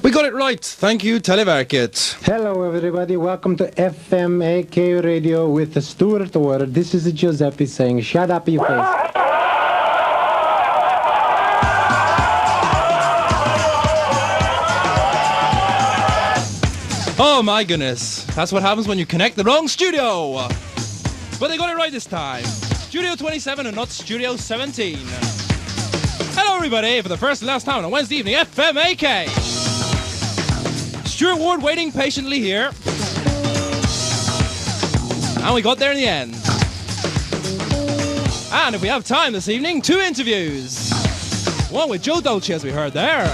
We got it right. Thank you, Televerket. Hello, everybody. Welcome to FMAK Radio with Stuart Ward. This is Giuseppe saying, shut up, you face. Oh my goodness. That's what happens when you connect the wrong studio. But they got it right this time. Studio 27 and not Studio 17. Hello, everybody, for the first and last time on a Wednesday evening, FMAK. Stuart Ward waiting patiently here. And we got there in the end. And if we have time this evening, 2 interviews. One with Joe Dolce, as we heard there.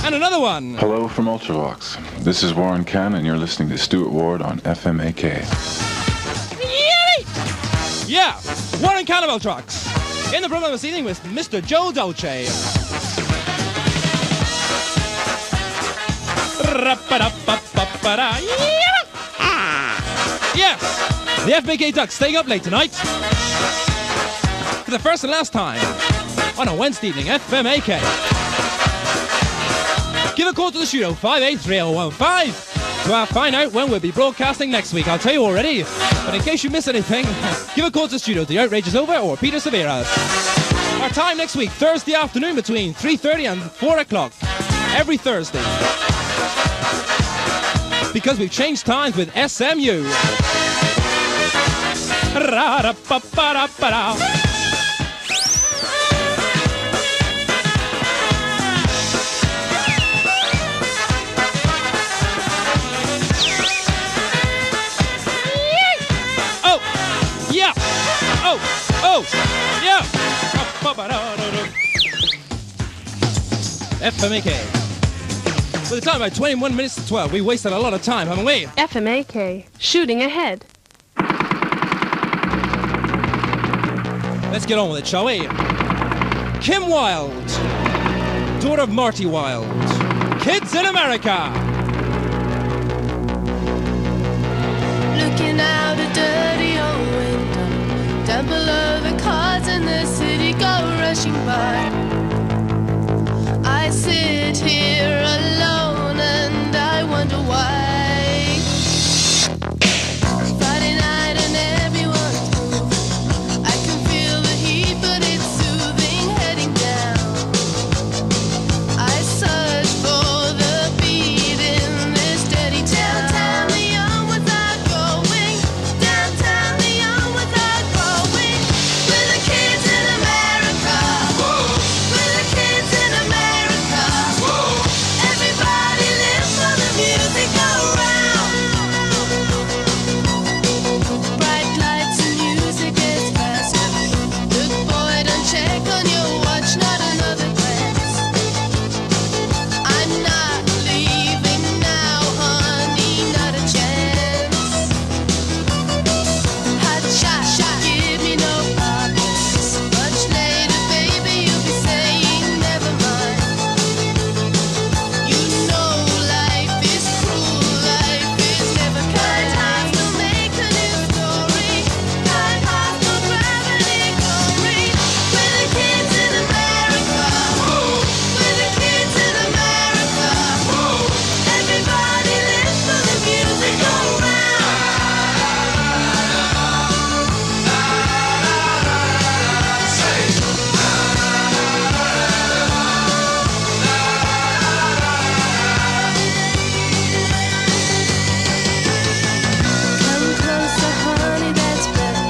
And another one. Hello from Ultravox. This is Warren Cann, and you're listening to Stuart Ward on FMAK. Yeah, Warren Cann of Ultravox. In the program this evening with Mr. Joe Dolce. Yes, the FMAK Ducks staying up late tonight. For the first and last time on a Wednesday evening, FMAK. Give a call to the studio, 583-015, to find out when we'll be broadcasting next week. I'll tell you already, but in case you miss anything, give a call to the studio, The Outrage is Over or Peter Severas. Our time next week, Thursday afternoon between 3:30 and 4 o'clock. Every Thursday. Because we've changed times with SMU. Oh, yeah! FMAK. By the time about 21 minutes to 12, we wasted a lot of time, haven't we? FMAK, shooting ahead. Let's get on with it, shall we? Kim Wilde, daughter of Marty Wilde. Kids in America. Looking out a dirty old window, down below the cars in the city go rushing by. I sit here alone and I wonder why. Friday night and everyone's moving. I can feel the heat but it's soothing heading down. I search for the beat in this dirty town. Downtown the young without going. Downtown the young without growing. We're the kids in America. Whoa. We're the kids in America. Whoa. Everybody lives for the music around. Bright lights and music gets faster. Look boy, don't check on your watch, not another glance. I'm not leaving now, honey, not a chance. Hot shot, give me no problems. Much later, baby, you'll be saying never mind. You know life is cruel, life is never kind. Time to make a new story. High heart, no gravity glory. We're the kids in America. We're the kids in America. Everybody lives for the music around. Come closer, honey, that's better.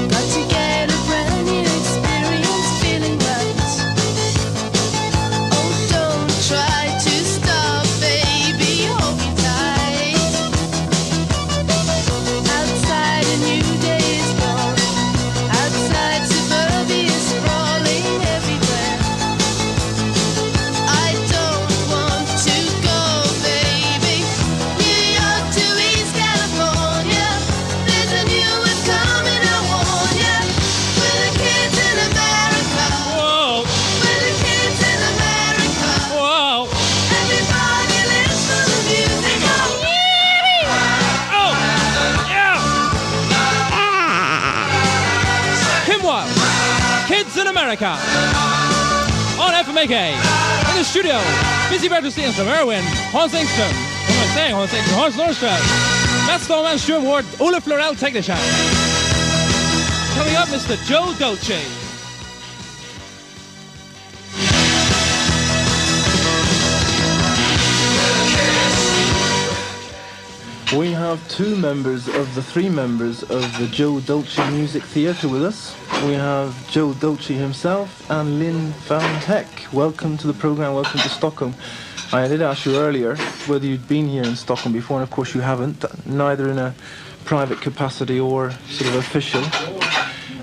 Got to get a brand new experience, feeling right. Oh, don't try to stop, baby, hold me tight. Outside a new day is born. Outside suburbia is sprawling everywhere. I don't want to go, baby. New York to East California. There's a new one coming, I warn ya. We're the kids in America. Whoa, We're the kids in America. whoa. Everybody lives for the music. Oh, yeah. Kim Wilde, Kids in America. On FMAK. In the studio, busy registrering from Erwin, Hans Engström, what am I saying, Hans Engström, Hans Nordström, Matt Stallman, Stuart Ward, Ola Florell, technician. Coming up, Mr. Joe Dolce. We have two members of the three members of the Joe Dolce Music Theatre with us. We have Joe Dolce himself and Lyn Van Hecke. Welcome to the programme, welcome to Stockholm. I did ask you earlier whether you'd been here in Stockholm before, and of course you haven't, neither in a private capacity or sort of official.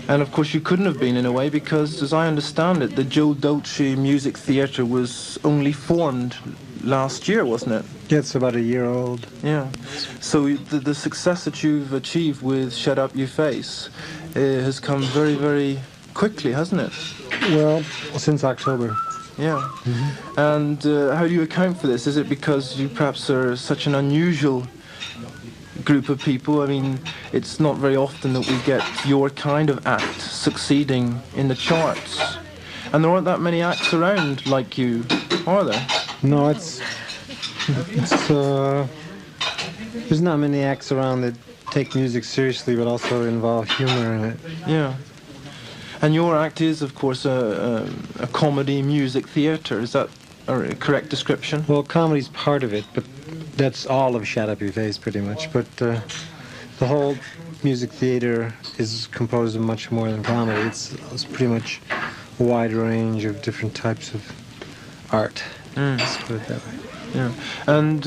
And of course you couldn't have been in a way because, as I understand it, the Joe Dolce Music Theatre was only formed last year, wasn't it? Yeah, it's about a year old. Yeah. So the success that you've achieved with Shaddap You Face has come very, very quickly, hasn't it? Well, since October. Yeah. Mm-hmm. And how do you account for this? Is it because you perhaps are such an unusual group of people? I mean, it's not very often that we get your kind of act succeeding in the charts. And there aren't that many acts around like you, are there? No, there's not many acts around that take music seriously but also involve humor in it. Yeah. And your act is, of course, a comedy music theatre. Is that a correct description? Well, comedy's part of it, but that's all of Shaddap You Face, pretty much. But the whole music theatre is composed of much more than comedy. It's pretty much a wide range of different types of art. Let's put it that way. Yeah. And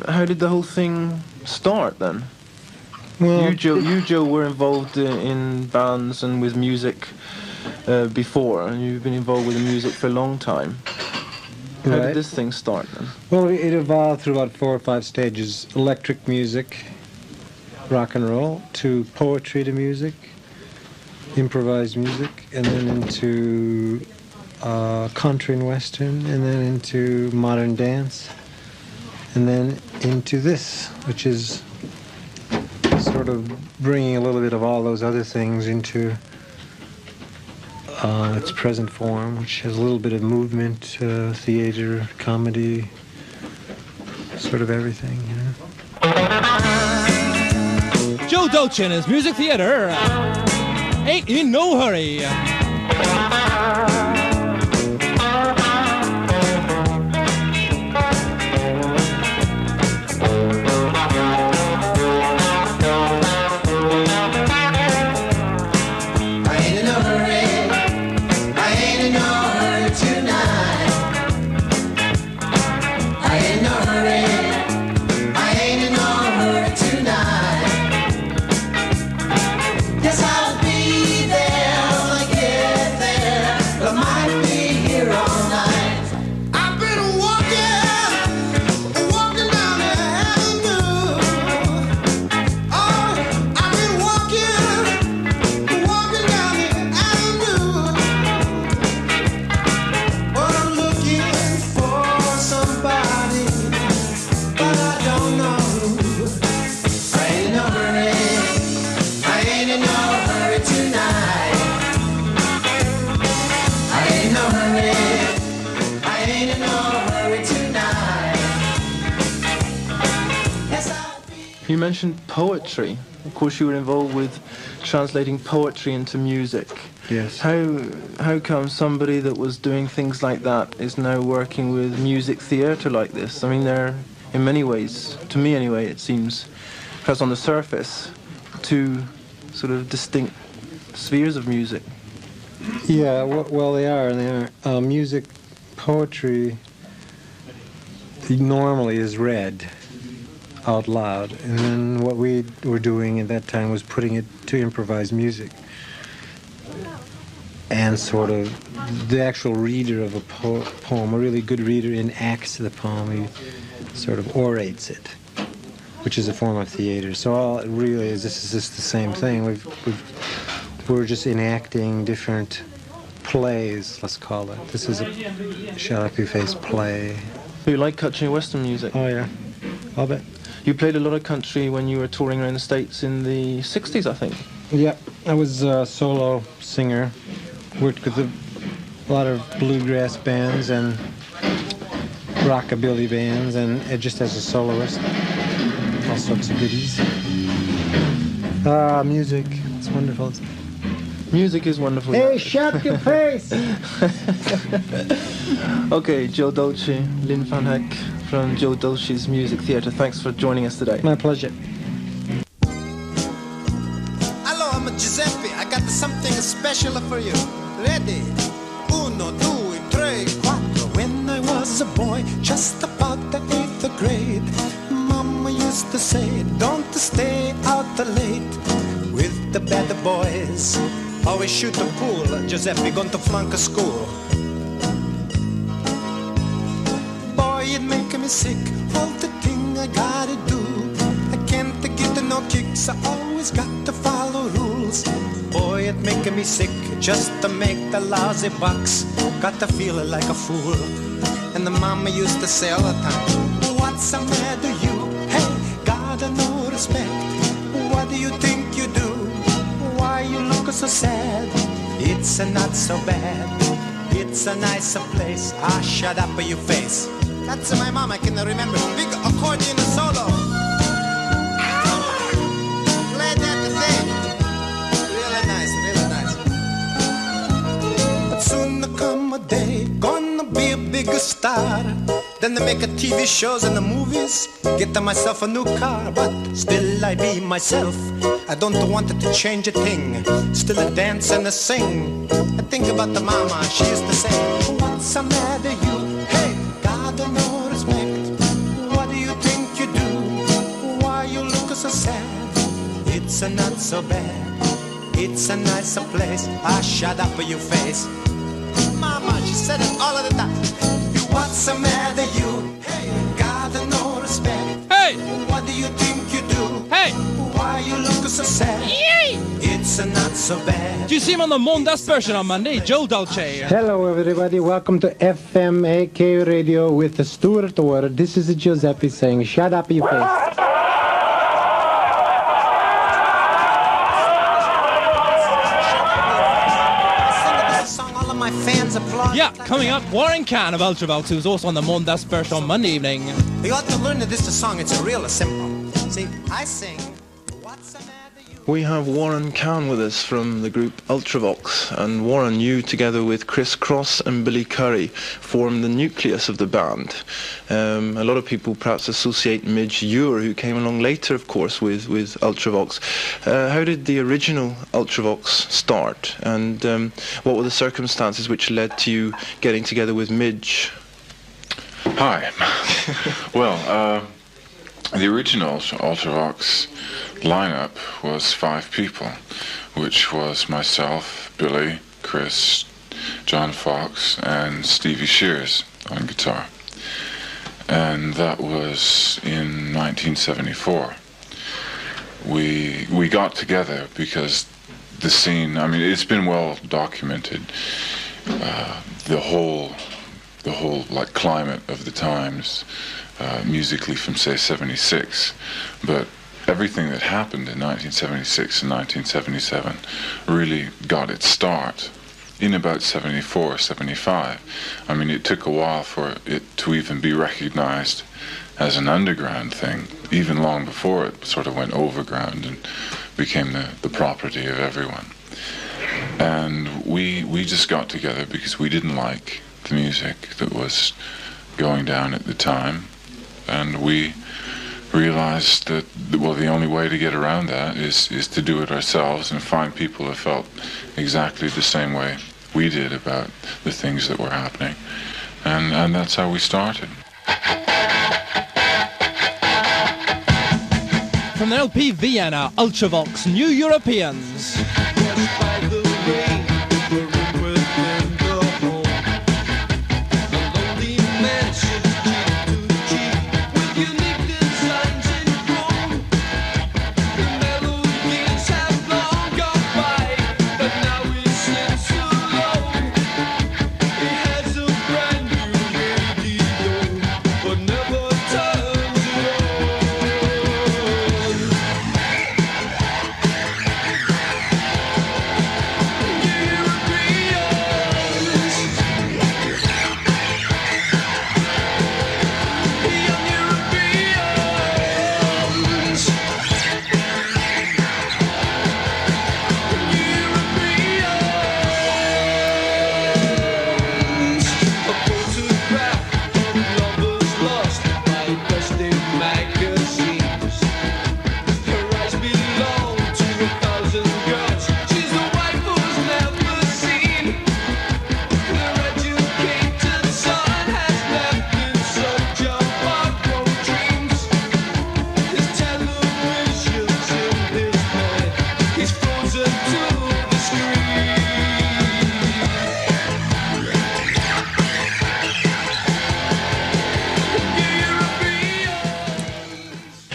how did the whole thing start then? Well, you, Joe, were involved in bands and with music before, and you've been involved with the music for a long time. How right. did this thing start then? Well, it evolved through about 4 or 5 stages. Electric music, rock and roll, to poetry to music, improvised music, and then into country and western, and then into modern dance, and then into this, which is sort of bringing a little bit of all those other things into its present form, which has a little bit of movement, theater, comedy, sort of everything, you know. Joe Dolce and his music theatre. Ain't in no hurry. Yes, I'll be there when I get there. You mentioned poetry. Of course, you were involved with translating poetry into music. Yes. How come somebody that was doing things like that is now working with music theatre like this? I mean, they're, in many ways, to me anyway, it seems, perhaps on the surface, two sort of distinct spheres of music. Yeah, well, they are. Music, poetry normally is read out loud, and then what we were doing at that time was putting it to improvised music. And sort of the actual reader of a poem, a really good reader, enacts the poem. He sort of orates it, which is a form of theater. So all it really is, this is just the same thing. We're just enacting different plays, let's call it. This is a Shaddap You Face play. You like country and western music? Oh yeah, I'll bet. You played a lot of country when you were touring around the States in the 60s, I think. Yeah, I was a solo singer. Worked with a lot of bluegrass bands and rockabilly bands, and just as a soloist, all sorts of goodies. Music, it's wonderful. Music is wonderful. Hey, shut your face! Okay, Joe Dolce, Lyn Van Hecke from Joe Dolce's Music Theatre. Thanks for joining us today. My pleasure. Hello, I'm Giuseppe. I got something special for you. Ready? Uno, due, tre, quattro. When I was a boy, just about the 8th grade, Mama used to say, don't stay out late with the bad boys. Always shoot the pool. Giuseppe going to flunk a school. Boy, it make me sick. All the thing I gotta do. I can't get no kicks. I always got to follow rules. Boy, it make me sick just to make the lousy bucks. Got to feel like a fool. And the mama used to say all the time, what's the matter you? Hey, gotta no respect. What do you think you do? Why you look so sad? It's not so bad. It's a nice place. Shut up your face. That's my mom, I can remember. Big accordion solo. Play that thing. Really nice, really nice. But soon there come a day, gonna be a big star. Then they make a TV shows and the movies. Get myself a new car, but still I be myself. I don't want it to change a thing. Still I dance and I sing. I think about the mama, she used to say, what's the matter you? Hey, God, no respect. What do you think you do? Why you look so sad? It's not so bad. It's a nice place. Shut up your face. Mama, she said it all of the time. What's the matter you? Hey, God, no respect. Hey! What do you think you do? Hey! Why you look so sad? Yay! It's not so bad. Do you see him on the Måndagsbörsen on Monday? Joe Dolce. Hello, everybody. Welcome to FMAK Radio with the Stuart Ward. This is Giuseppe saying, shut up your face. Yeah, coming up, Warren Cann of Ultravox, who's also on the Måndagsbörsen on Monday evening. You ought to learn this song. It's real simple. See, I sing. What's the matter you? We have Warren Cann with us from the group Ultravox, and Warren, you together with Chris Cross and Billy Curry formed the nucleus of the band. A lot of people perhaps associate Midge Ure, who came along later, of course, with Ultravox. How did the original Ultravox start, and what were the circumstances which led to you getting together with Midge? Hi. Well, the original Ultravox lineup was 5 people, which was myself, Billy, Chris, John Fox, and Stevie Shears on guitar. And that was in 1974. We got together because the scene, I mean, it's been well documented, the whole like climate of the times, musically from say 76, but everything that happened in 1976 and 1977 really got its start in about 74, 75. I mean, it took a while for it to even be recognized as an underground thing, even long before it sort of went overground and became the property of everyone. And we just got together because we didn't like the music that was going down at the time, and we realized that, well, the only way to get around that is to do it ourselves and find people that felt exactly the same way we did about the things that were happening, and that's how we started. From the LP Vienna, Ultravox, New Europeans.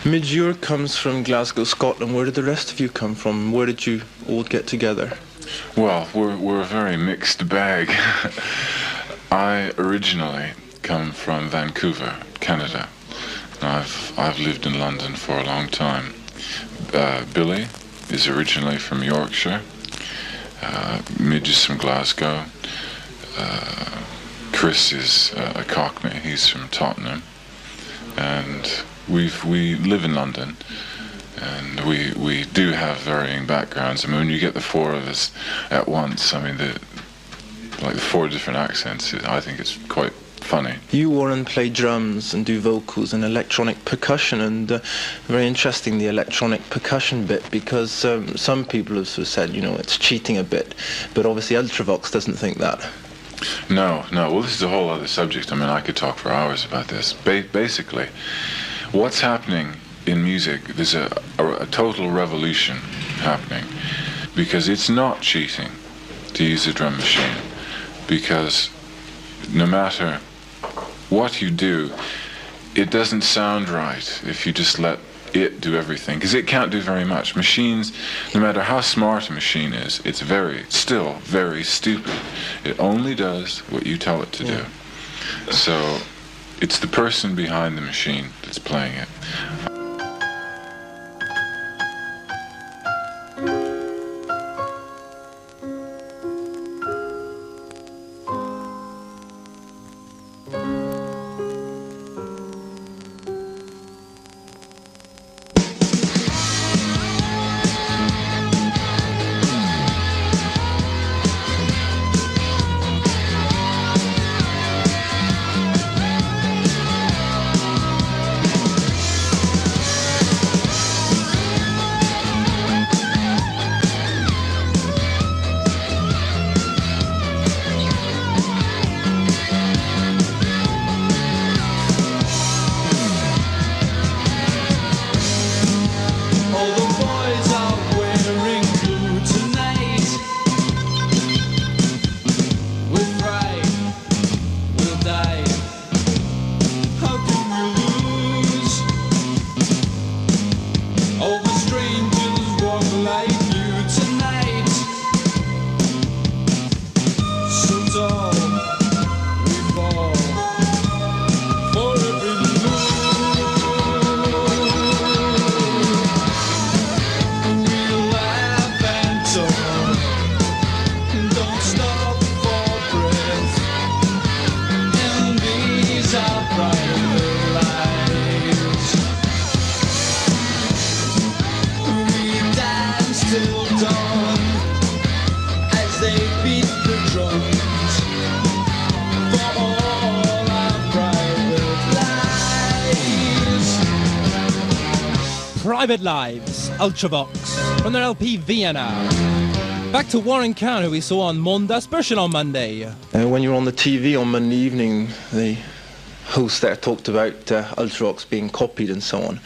Midge comes from Glasgow, Scotland. Where did the rest of you come from? Where did you all get together? Well, we're a very mixed bag. I originally come from Vancouver, Canada. I've lived in London for a long time. Billy is originally from Yorkshire. Midge is from Glasgow. Chris is a Cockney. He's from Tottenham. And we live in London. And we do have varying backgrounds. I mean, when you get the four of us at once, I mean, the 4 different accents, I think it's quite funny. You, Warren, play drums and do vocals and electronic percussion, and very interesting, the electronic percussion bit, because some people have sort of said, you know, it's cheating a bit, but obviously Ultravox doesn't think that. No. Well, this is a whole other subject. I mean, I could talk for hours about this. Basically, what's happening in music, there's a total revolution happening, because it's not cheating to use a drum machine, because no matter what you do, it doesn't sound right if you just let it do everything, because it can't do very much. Machines, no matter how smart a machine is, it's still very stupid. It only does what you tell it to do. So it's the person behind the machine that's playing it. Private Lives, Ultravox, from their LP Vienna. Back to Warren Cann, who we saw on Måndagsbörsen on Monday. When you were on the TV on Monday evening, the host there talked about Ultravox being copied and so on.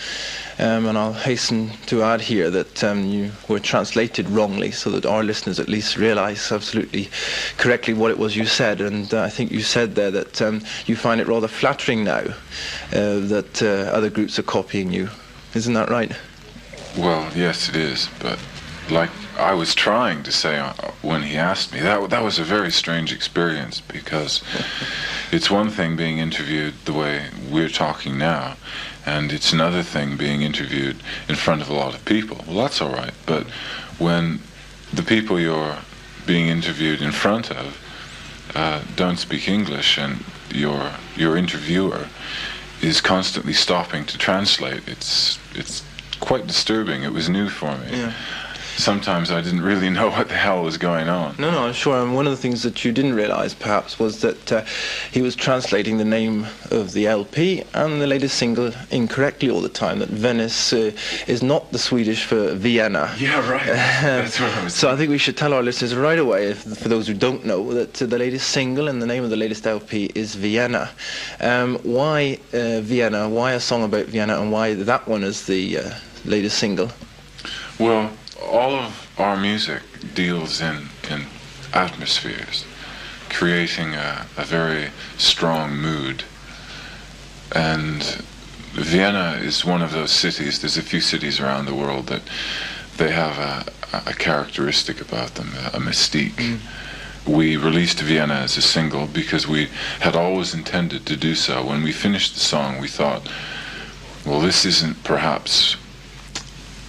And I'll hasten to add here that you were translated wrongly, so that our listeners at least realise absolutely correctly what it was you said. And I think you said there that you find it rather flattering now that other groups are copying you. Isn't that right? Well, yes, it is. But like I was trying to say when he asked me, that was a very strange experience, because it's one thing being interviewed the way we're talking now, and it's another thing being interviewed in front of a lot of people. Well, that's all right. But when the people you're being interviewed in front of don't speak English, and your interviewer is constantly stopping to translate, it's quite disturbing. It was new for me. Yeah. Sometimes I didn't really know what the hell was going on. No, sure. And one of the things that you didn't realise, perhaps, was that he was translating the name of the LP and the latest single incorrectly all the time. That Venice is not the Swedish for Vienna. Yeah, right. That's what I was So I think we should tell our listeners right away, for those who don't know, that the latest single and the name of the latest LP is Vienna. Why Vienna? Why a song about Vienna, and why that one is the latest single? Well, all of our music deals in atmospheres, creating a very strong mood. And Vienna is one of those cities. There's a few cities around the world that they have a characteristic about them, a mystique. We released Vienna as a single because we had always intended to do so. When we finished the song, we thought, well, this isn't perhaps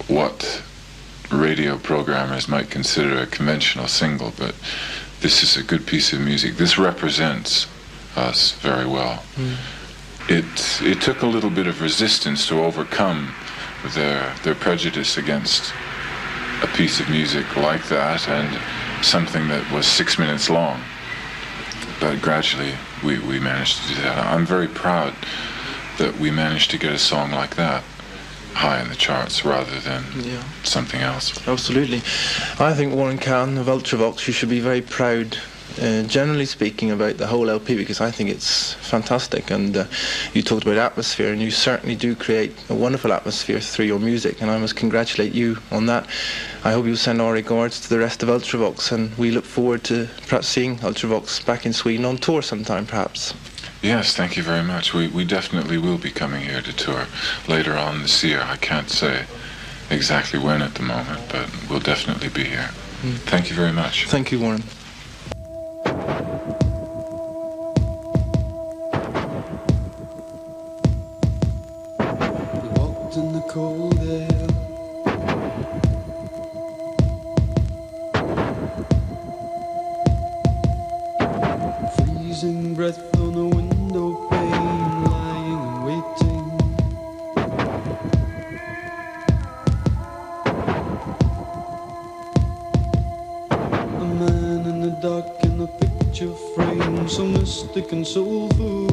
what radio programmers might consider a conventional single, but this is a good piece of music. This represents us very well. It took a little bit of resistance to overcome their prejudice against a piece of music like that and something that was 6 minutes long. But gradually we managed to do that. I'm very proud that we managed to get a song like that high in the charts rather than something else. Absolutely. I think Warren Cann of Ultravox, you should be very proud, generally speaking, about the whole LP, because I think it's fantastic. And you talked about atmosphere, and you certainly do create a wonderful atmosphere through your music, and I must congratulate you on that. I hope you'll send our regards to the rest of Ultravox, and we look forward to perhaps seeing Ultravox back in Sweden on tour sometime, perhaps. Yes, thank you very much. We definitely will be coming here to tour later on this year. I can't say exactly when at the moment, but we'll definitely be here. Thank you very much. Thank you, Warren. We walked in the cold air, freezing breath on the window pane, lying and waiting. A man in the dark in a picture frame, so mystic and soulful.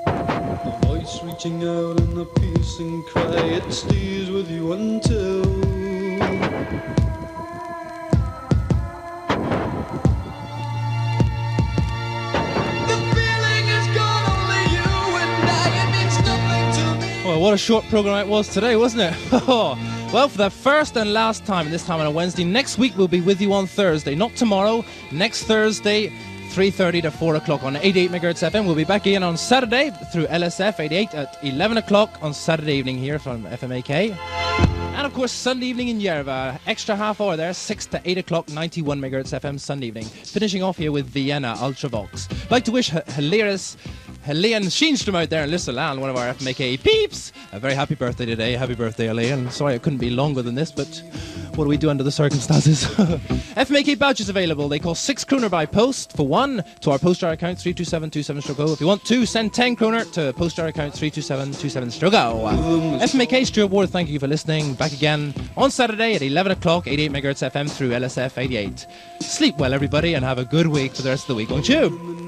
A voice reaching out in a piercing cry, it stays with you until Well, what a short program it was today, wasn't it? Well, for the first and last time, and this time on a Wednesday, next week we'll be with you on Thursday. Not tomorrow, next Thursday, 3:30 to 4 o'clock on 88 MHz FM. We'll be back again on Saturday through LSF 88 at 11 o'clock on Saturday evening here from FMAK. And of course, Sunday evening in Järva, extra half hour there, 6 to 8 o'clock, 91 MHz FM Sunday evening. Finishing off here with Vienna Ultravox. Like to wish hilarious Helene Schenström out there in Lissaland, one of our FMAK peeps, a very happy birthday today. Happy birthday, Helene. Sorry it couldn't be longer than this, but what do we do under the circumstances? FMAK badges available. They cost 6 kroner by post. For one, to our post account 32727-0. If you want two, send 10 kroner to post account 32727-0. FMAK, Stuart Ward, thank you for listening. Back again on Saturday at 11 o'clock, 88 MHz FM through LSF 88. Sleep well, everybody, and have a good week for the rest of the week, won't you?